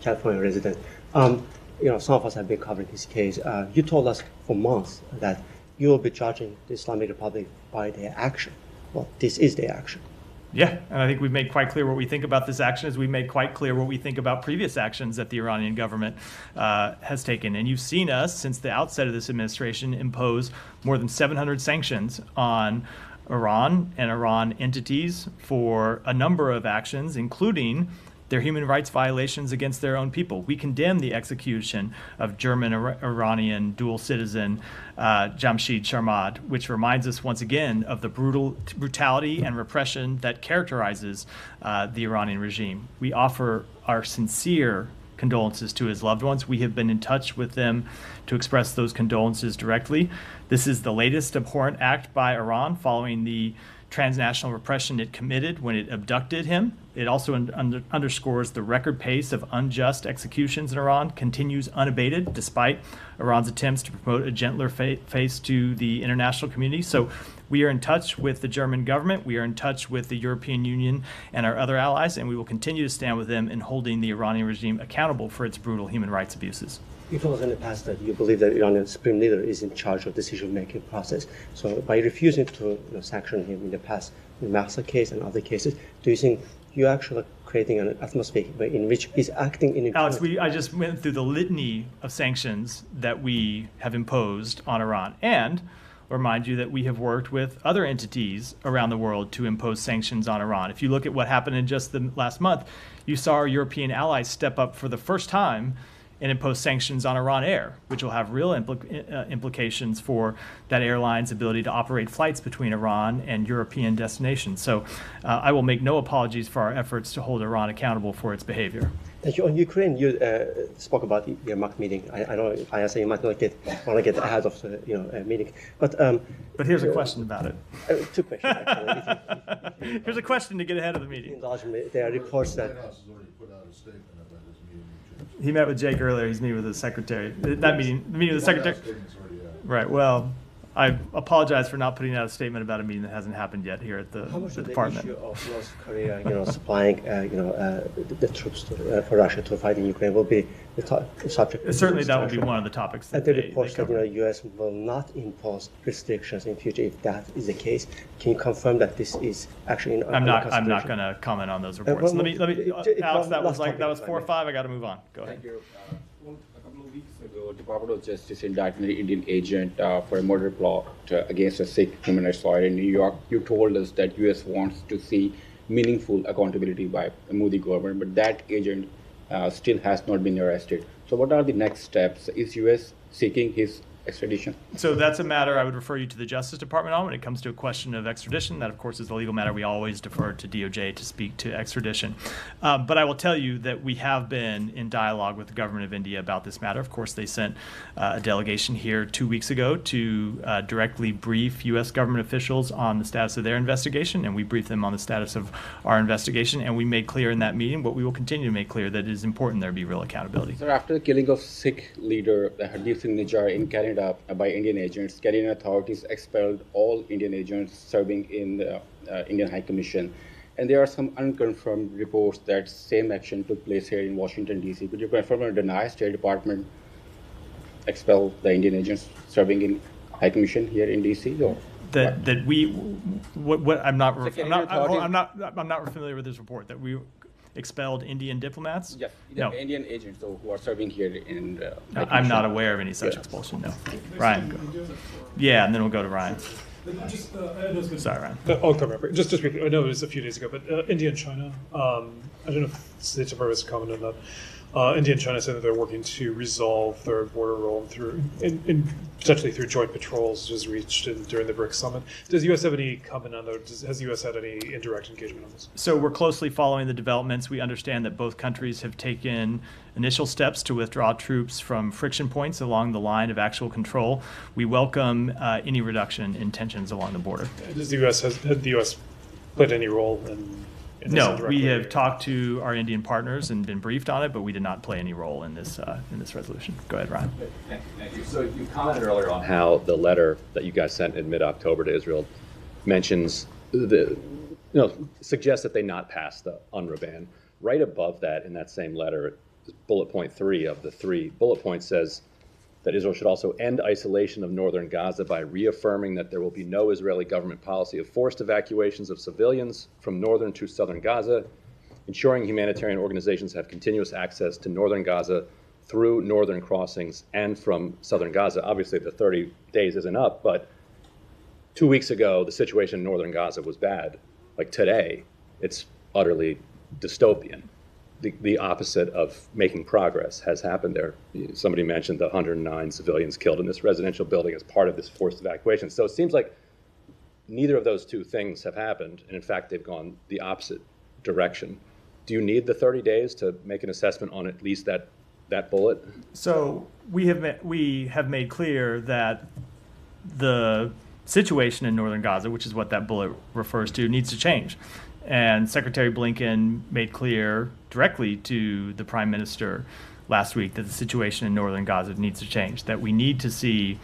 California resident. Some of us have been covering his case. You told us for months that you will be judging the Islamic Republic by their action. Well, this is their action. Yeah, and I think we've made quite clear what we think about this action, as we've made quite clear what we think about previous actions that the Iranian government has taken. And you've seen us, since the outset of this administration, impose more than 700 sanctions on Iran and Iran entities for a number of actions, including their human rights violations against their own people. We condemn the execution of German-Iranian dual citizen Jamshid Sharmad, which reminds us once again of the brutality and repression that characterizes the Iranian regime. We offer our sincere condolences to his loved ones. We have been in touch with them to express those condolences directly. This is the latest abhorrent act by Iran following the transnational repression it committed when it abducted him. It also underscores the record pace of unjust executions in Iran continues unabated despite Iran's attempts to promote a gentler face to the international community. So we are in touch with the German government, we are in touch with the European Union and our other allies, and we will continue to stand with them in holding the Iranian regime accountable for its brutal human rights abuses. You told us in the past that you believe that Iranian supreme leader is in charge of decision-making process. So by refusing to sanction him in the past, in the Mahsa case and other cases, do you think you're actually creating an atmosphere in which he's acting in Alex, I just went through the litany of sanctions that we have imposed on Iran. And remind you that we have worked with other entities around the world to impose sanctions on Iran. If you look at what happened in just the last month, you saw our European allies step up for the first time and impose sanctions on Iran Air, which will have real implications for that airline's ability to operate flights between Iran and European destinations. So I will make no apologies for our efforts to hold Iran accountable for its behavior. Thank you. On Ukraine, you spoke about the Iraq meeting. I know I say you might not want to get ahead of the meeting, but here's a question about it. Two questions actually. Here's a question to get ahead of the meeting. There are reports that he met with Jake earlier. He's meeting with the secretary. That meeting, the meeting with the secretary. Right. Well, I apologize for not putting out a statement about a meeting that hasn't happened yet here at the department. The issue of North Korea, supplying, the troops for Russia to fight in Ukraine will be the subject. Certainly, that will be one of the topics. And the reports that U.S. will not impose restrictions in future. If that is the case, can you confirm that this is actually? I'm not going to comment on those reports. Let me. Alex, that was 4 or 5. I got to move on. Go ahead. Thank you. A couple of weeks ago, Department of Justice indicted an Indian agent for a murder plot against a Sikh human rights lawyer in New York. You told us that U.S. wants to see meaningful accountability by the Modi government, but that agent still has not been arrested. So what are the next steps? Is U.S. seeking his extradition? So that's a matter I would refer you to the Justice Department on when it comes to a question of extradition. That, of course, is a legal matter. We always defer to DOJ to speak to extradition. But I will tell you that we have been in dialogue with the government of India about this matter. Of course, they sent a delegation here 2 weeks ago to directly brief U.S. government officials on the status of their investigation, and we briefed them on the status of our investigation. And we made clear in that meeting what we will continue to make clear, that it is important there be real accountability. Sir, after the killing of Sikh leader Hardeep Singh Nijjar in Canada by Indian agents, Canadian authorities expelled all Indian agents serving in the Indian High Commission. And there are some unconfirmed reports that same action took place here in Washington, D.C. Could you confirm or deny State Department expelled the Indian agents serving in High Commission here in D.C.? Or I'm not familiar with this report that we expelled Indian diplomats? Yes, no. Indian agents who are serving here in I'm not aware of any such expulsion, no. Ryan, go. Yeah, and then we'll go to Ryan. Sorry, Ryan. I'll cover it. Just briefly. I know it was a few days ago, but India and China I don't know if the State Department has commented on that. India and China said that they're working to resolve their border role through, potentially through joint patrols, as reached during the BRICS summit. Does the U.S. have any comment on that? Has the U.S. had any indirect engagement on this? So we're closely following the developments. We understand that both countries have taken initial steps to withdraw troops from friction points along the line of actual control. We welcome any reduction in tensions along the border. Does the U.S. had the U.S. played any role in this No, indirectly? we have talked to our Indian partners and been briefed on it, but we did not play any role in this resolution. Go ahead, Ryan. Thank you. So you commented earlier on how the letter that you guys sent in mid-October to Israel mentions suggests that they not pass the UNRWA ban. Right above that, in that same letter, bullet point 3 of the 3 bullet points says that Israel should also end isolation of northern Gaza by reaffirming that there will be no Israeli government policy of forced evacuations of civilians from northern to southern Gaza, ensuring humanitarian organizations have continuous access to northern Gaza through northern crossings and from southern Gaza. Obviously, the 30 days isn't up, but 2 weeks ago, the situation in northern Gaza was bad. Like today, it's utterly dystopian. The opposite of making progress has happened there. Somebody mentioned the 109 civilians killed in this residential building as part of this forced evacuation. So it seems like neither of those two things have happened, and in fact, they've gone the opposite direction. Do you need the 30 days to make an assessment on at least that bullet? So we have made clear that the situation in northern Gaza, which is what that bullet refers to, needs to change. And Secretary Blinken made clear directly to the Prime Minister last week that the situation in northern Gaza needs to change, that we need to see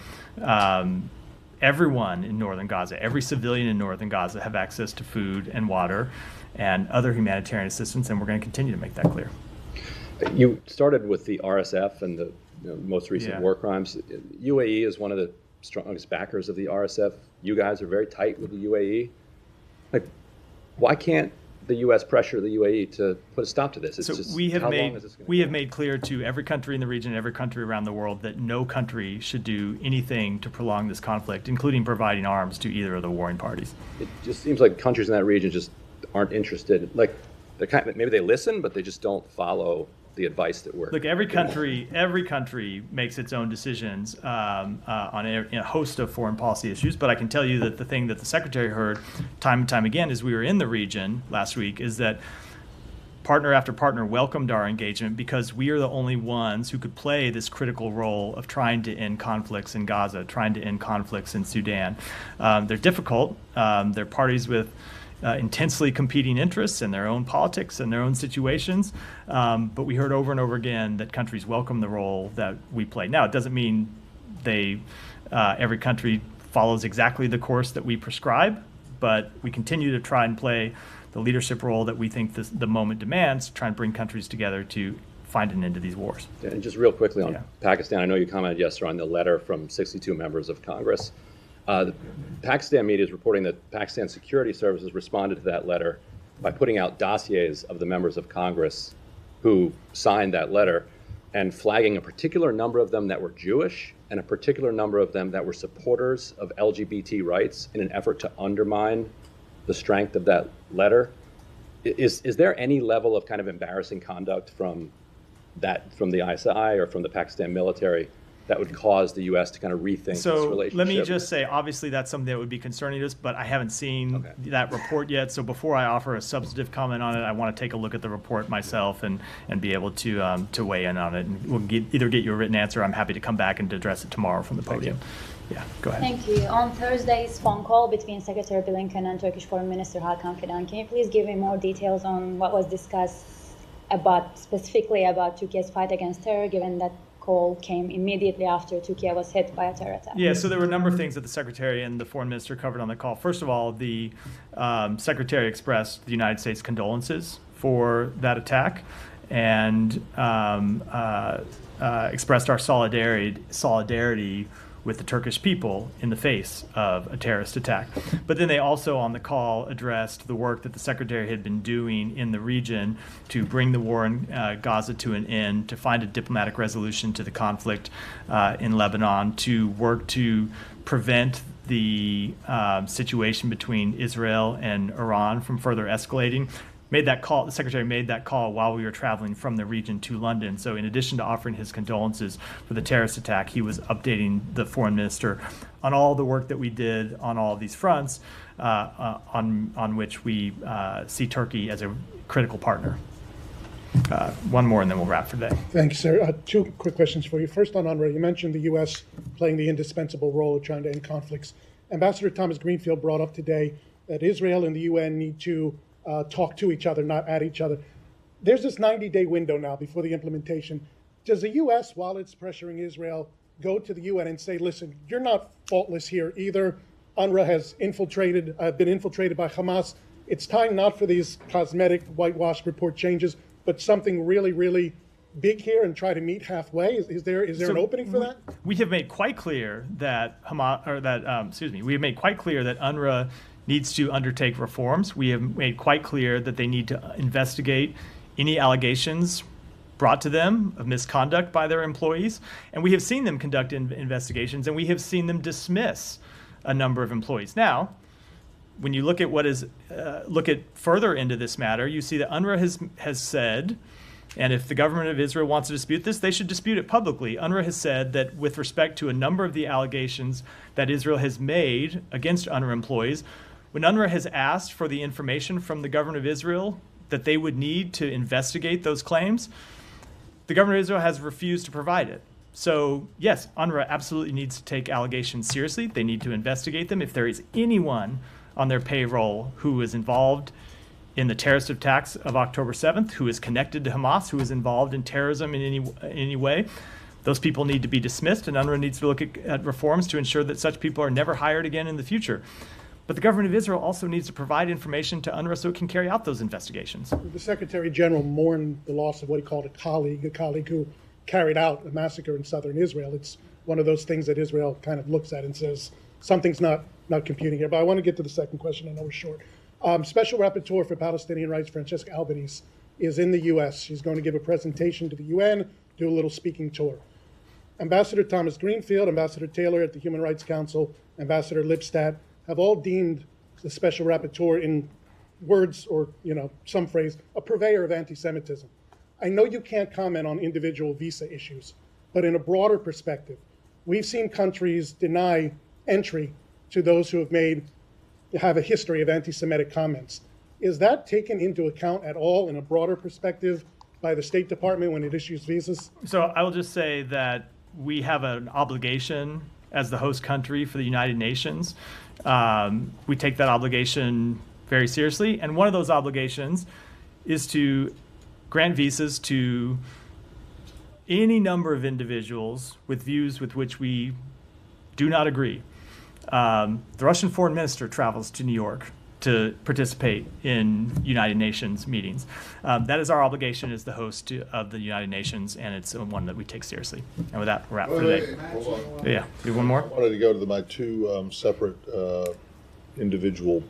everyone in northern Gaza, every civilian in northern Gaza, have access to food and water and other humanitarian assistance, and we're going to continue to make that clear. You started with the RSF and the most recent war crimes. UAE is one of the strongest backers of the RSF. You guys are very tight with the UAE. Like, why can't the U.S. pressure the UAE to put a stop to this? It's just, we have made made clear to every country in the region, every country around the world, that no country should do anything to prolong this conflict, including providing arms to either of the warring parties. It just seems like countries in that region just aren't interested. Like, maybe they listen, but they just don't follow the advice that we're. Look, every country makes its own decisions on a host of foreign policy issues. But I can tell you that the thing that the Secretary heard time and time again as we were in the region last week is that partner after partner welcomed our engagement because we are the only ones who could play this critical role of trying to end conflicts in Gaza, trying to end conflicts in Sudan. They're difficult. They're parties with intensely competing interests and their own politics and their own situations. But we heard over and over again that countries welcome the role that we play. Now, it doesn't mean every country follows exactly the course that we prescribe, but we continue to try and play the leadership role that we think the moment demands to try and bring countries together to find an end to these wars. Yeah, and just real quickly on Pakistan, I know you commented yesterday on the letter from 62 members of Congress. The Pakistan media is reporting that Pakistan security services responded to that letter by putting out dossiers of the members of Congress who signed that letter and flagging a particular number of them that were Jewish and a particular number of them that were supporters of LGBT rights in an effort to undermine the strength of that letter. Is there any level of kind of embarrassing conduct from the ISI or from the Pakistan military that would cause the U.S. to kind of rethink this relationship? Let me just say, obviously, that's something that would be concerning to us, but I haven't seen that report yet. So before I offer a substantive comment on it, I want to take a look at the report myself and be able to weigh in on it. And we'll either get you a written answer. I'm happy to come back and address it tomorrow from the podium. Yeah, go ahead. Thank you. On Thursday's phone call between Secretary Blinken and Turkish Foreign Minister Hakan Fidan, can you please give me more details on what was discussed specifically about Turkey's fight against terror, given that call came immediately after Turkey was hit by a terror attack? Yeah, so there were a number of things that the Secretary and the Foreign Minister covered on the call. First of all, the Secretary expressed the United States' condolences for that attack and expressed our solidarity with the Turkish people in the face of a terrorist attack. But then they also on the call addressed the work that the Secretary had been doing in the region to bring the war in Gaza to an end, to find a diplomatic resolution to the conflict in Lebanon, to work to prevent the situation between Israel and Iran from further escalating. made that call. The secretary made that call while we were traveling from the region to London. So in addition to offering his condolences for the terrorist attack, he was updating the foreign minister on all the work that we did on all of these fronts, on which we see Turkey as a critical partner. One more, and then we'll wrap for today. Thank you, sir. Two quick questions for you. First, on UNRWA, you mentioned the U.S. playing the indispensable role of trying to end conflicts. Ambassador Thomas Greenfield brought up today that Israel and the UN need to talk to each other, not at each other. There's this 90-day window now before the implementation. Does the U.S., while it's pressuring Israel, go to the UN and say, listen, you're not faultless here either. UNRWA has been infiltrated by Hamas. It's time not for these cosmetic whitewash report changes, but something really, really big here, and try to meet halfway. Is there an opening for that? We have made quite clear that we have made quite clear that UNRWA needs to undertake reforms. We have made quite clear that they need to investigate any allegations brought to them of misconduct by their employees, and we have seen them conduct investigations, and we have seen them dismiss a number of employees. Now, when you look at further into this matter, you see that UNRWA has said, and if the government of Israel wants to dispute this, they should dispute it publicly. UNRWA has said that with respect to a number of the allegations that Israel has made against UNRWA employees, when UNRWA has asked for the information from the government of Israel that they would need to investigate those claims, the government of Israel has refused to provide it. So yes, UNRWA absolutely needs to take allegations seriously. They need to investigate them. If there is anyone on their payroll who is involved in the terrorist attacks of October 7th, who is connected to Hamas, who is involved in terrorism in any way, those people need to be dismissed, and UNRWA needs to look at reforms to ensure that such people are never hired again in the future. But the government of Israel also needs to provide information to UNRWA so it can carry out those investigations. The Secretary General mourned the loss of what he called a colleague who carried out a massacre in southern Israel. It's one of those things that Israel kind of looks at and says, something's not computing here. But I want to get to the second question. I know we're short. Special Rapporteur for Palestinian Rights, Francesca Albanese, is in the U.S. She's going to give a presentation to the UN, do a little speaking tour. Ambassador Thomas Greenfield, Ambassador Taylor at the Human Rights Council, Ambassador Lipstadt have all deemed the Special Rapporteur, in words or some phrase, a purveyor of anti-Semitism. I know you can't comment on individual visa issues, but in a broader perspective, we've seen countries deny entry to those who have a history of anti-Semitic comments. Is that taken into account at all in a broader perspective by the State Department when it issues visas? So I will just say that we have an obligation as the host country for the United Nations. We take that obligation very seriously, and one of those obligations is to grant visas to any number of individuals with views with which we do not agree. The Russian foreign minister travels to New York to participate in United Nations meetings. That is our obligation as the host of the United Nations, and it's one that we take seriously. And with that, we're out for today. Yeah, do one more? I wanted to go to my two separate individual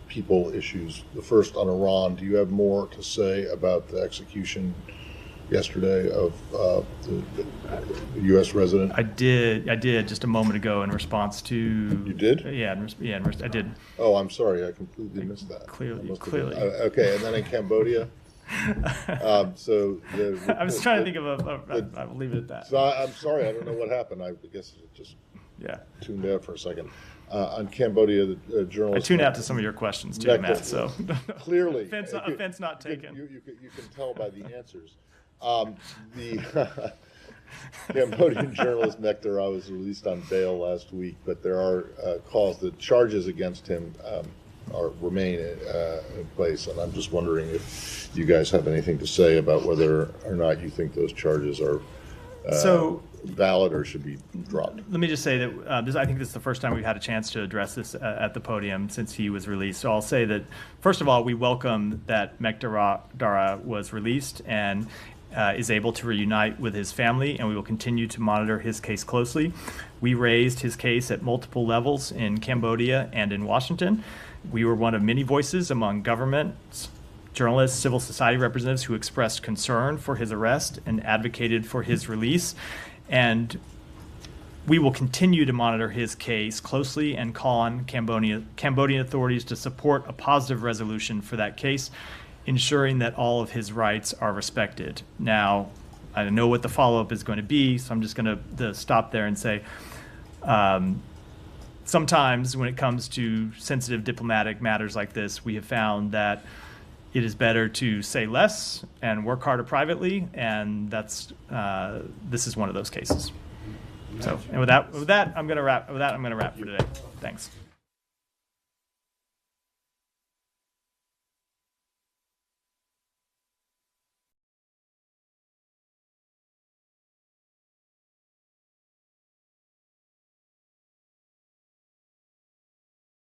people issues. The first on Iran. Do you have more to say about the execution yesterday of the U.S. resident? I did just a moment ago in response to. You did? Yeah, I did. Oh, I'm sorry, I completely missed that. Clearly. Okay, and then in Cambodia. So I was trying to think of I will leave it at that. So I'm sorry, I don't know what happened. I guess it just tuned out for a second. On Cambodia, the journalist. I tuned out to some of your questions too, Matt. So clearly, offense not taken. You can tell by the answers. The Cambodian journalist Nektar was released on bail last week, but there are calls that charges against him remain in place, and I'm just wondering if you guys have anything to say about whether or not you think those charges are valid or should be dropped. Let me just say that I think this is the first time we've had a chance to address this at the podium since he was released. So I'll say that, first of all, we welcome that Nektar was released and is able to reunite with his family, and we will continue to monitor his case closely. We raised his case at multiple levels in Cambodia and in Washington. We were one of many voices among governments, journalists, civil society representatives who expressed concern for his arrest and advocated for his release. And we will continue to monitor his case closely and call on Cambodian authorities to support a positive resolution for that case. ensuring that all of his rights are respected. Now, I don't know what the follow-up is going to be, so I'm just going to stop there and say, sometimes when it comes to sensitive diplomatic matters like this, we have found that it is better to say less and work harder privately, and this is one of those cases. So, and with that, I'm going to wrap for today. Thanks.